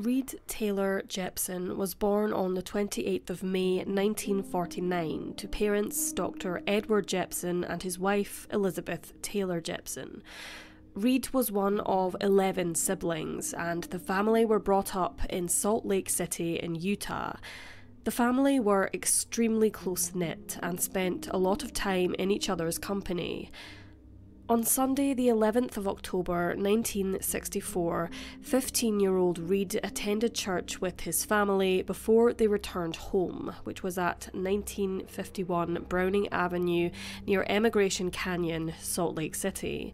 Reed Taylor Jeppson was born on the 28th of May 1949 to parents Dr. Edward Jeppson and his wife Elizabeth Taylor Jeppson. Reed was one of 11 siblings, and the family were brought up in Salt Lake City in Utah. The family were extremely close-knit and spent a lot of time in each other's company. On Sunday, the 11th of October 1964, 15-year-old Reed attended church with his family before they returned home, which was at 1951 Browning Avenue near Emigration Canyon, Salt Lake City.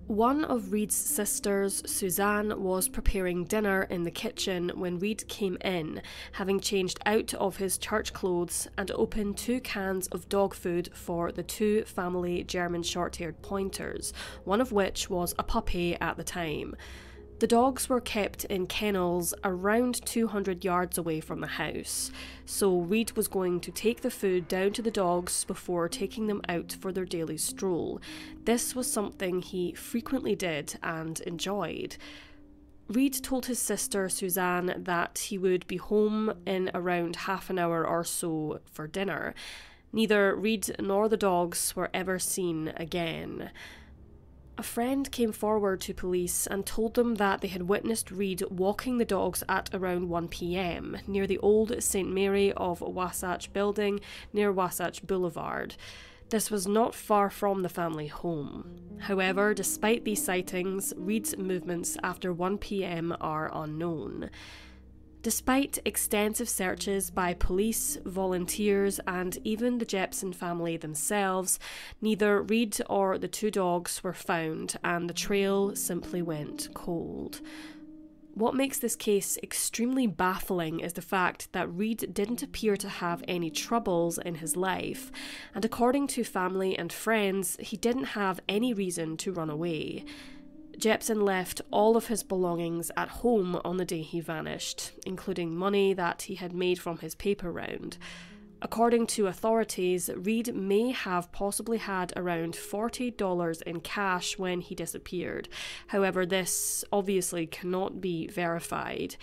One of Reed's sisters, Suzanne, was preparing dinner in the kitchen when Reed came in, having changed out of his church clothes, and opened 2 cans of dog food for the 2 family German short-haired pointers, one of which was a puppy at the time. The dogs were kept in kennels around 200 yards away from the house, so Reed was going to take the food down to the dogs before taking them out for their daily stroll. This was something he frequently did and enjoyed. Reed told his sister Suzanne that he would be home in around half an hour or so for dinner. Neither Reed nor the dogs were ever seen again. A friend came forward to police and told them that they had witnessed Reed walking the dogs at around 1 p.m. near the old St. Mary of Wasatch building near Wasatch Boulevard. This was not far from the family home. However, despite these sightings, Reed's movements after 1 p.m. are unknown. Despite extensive searches by police, volunteers, and even the Jeppson family themselves, neither Reed or the 2 dogs were found, and the trail simply went cold. What makes this case extremely baffling is the fact that Reed didn't appear to have any troubles in his life, and according to family and friends, he didn't have any reason to run away. Jeppson left all of his belongings at home on the day he vanished, including money that he had made from his paper round. According to authorities, Reed may have possibly had around $40 in cash when he disappeared. However, this obviously cannot be verified.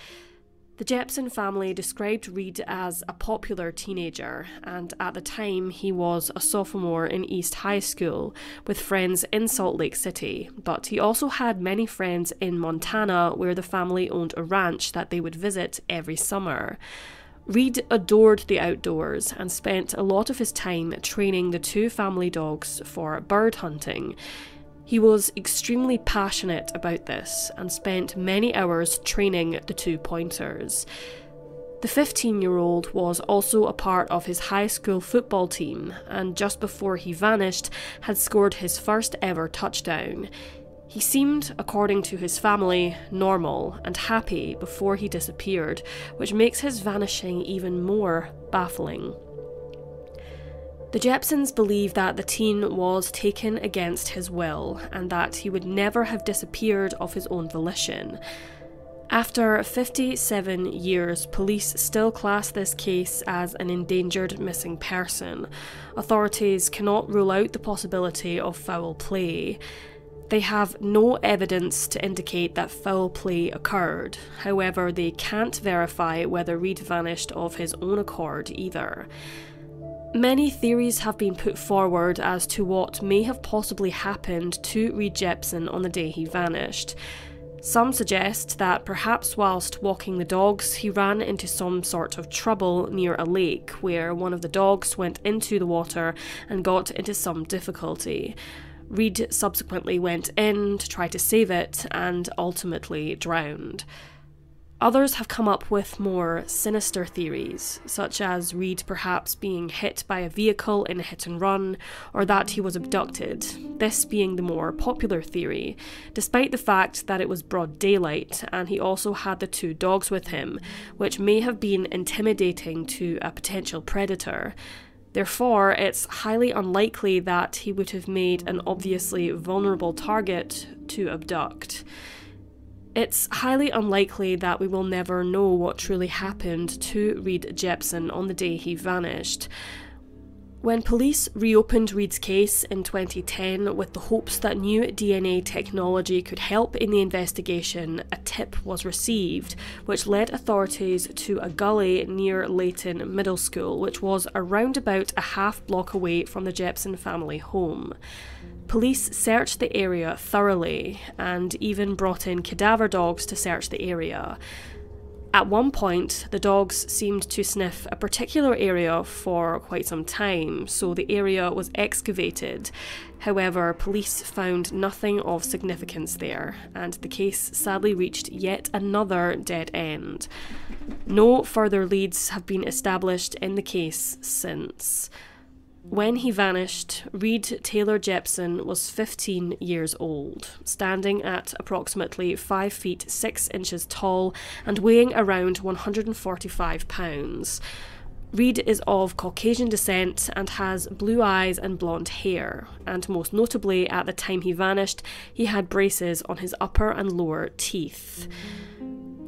The Jeppson family described Reed as a popular teenager, and at the time he was a sophomore in East High School with friends in Salt Lake City, but he also had many friends in Montana where the family owned a ranch that they would visit every summer. Reed adored the outdoors and spent a lot of his time training the 2 family dogs for bird hunting. He was extremely passionate about this and spent many hours training the 2 pointers. The 15-year-old was also a part of his high school football team, and just before he vanished had scored his first ever touchdown. He seemed, according to his family, normal and happy before he disappeared, which makes his vanishing even more baffling. The Jeppsons believe that the teen was taken against his will and that he would never have disappeared of his own volition. After 57 years, police still class this case as an endangered missing person. Authorities cannot rule out the possibility of foul play. They have no evidence to indicate that foul play occurred. However, they can't verify whether Reed vanished of his own accord either. Many theories have been put forward as to what may have possibly happened to Reed Jeppson on the day he vanished. Some suggest that perhaps whilst walking the dogs, he ran into some sort of trouble near a lake where one of the dogs went into the water and got into some difficulty. Reed subsequently went in to try to save it and ultimately drowned. Others have come up with more sinister theories, such as Reed perhaps being hit by a vehicle in a hit and run, or that he was abducted, this being the more popular theory, despite the fact that it was broad daylight and he also had the 2 dogs with him, which may have been intimidating to a potential predator. Therefore, it's highly unlikely that he would have made an obviously vulnerable target to abduct. It's highly unlikely that we will never know what truly happened to Reed Jeppson on the day he vanished. When police reopened Reed's case in 2010 with the hopes that new DNA technology could help in the investigation, a tip was received, which led authorities to a gully near Leighton Middle School, which was around about a half block away from the Jeppson family home. Police searched the area thoroughly and even brought in cadaver dogs to search the area. At one point, the dogs seemed to sniff a particular area for quite some time, so the area was excavated. However, police found nothing of significance there, and the case sadly reached yet another dead end. No further leads have been established in the case since. When he vanished, Reed Taylor Jeppson was 15 years old, standing at approximately 5 feet 6 inches tall and weighing around 145 pounds. Reed is of Caucasian descent and has blue eyes and blonde hair, and most notably, at the time he vanished, he had braces on his upper and lower teeth.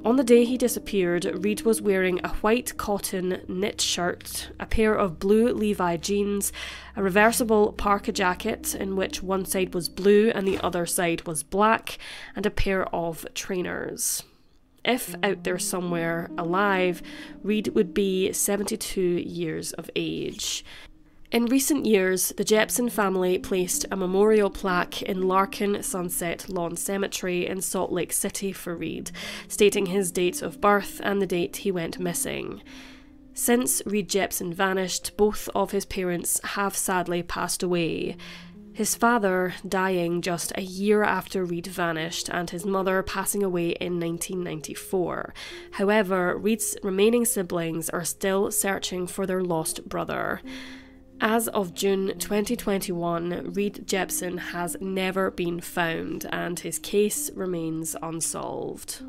On the day he disappeared, Reed was wearing a white cotton knit shirt, a pair of blue Levi jeans, a reversible parka jacket in which one side was blue and the other side was black, and a pair of trainers. If out there somewhere alive, Reed would be 72 years of age. In recent years, the Jeppson family placed a memorial plaque in Larkin Sunset Lawn Cemetery in Salt Lake City for Reed, stating his date of birth and the date he went missing. Since Reed Jeppson vanished, both of his parents have sadly passed away. His father dying just a year after Reed vanished, and his mother passing away in 1994. However, Reed's remaining siblings are still searching for their lost brother. As of June 2021, Reed Jeppson has never been found, and his case remains unsolved.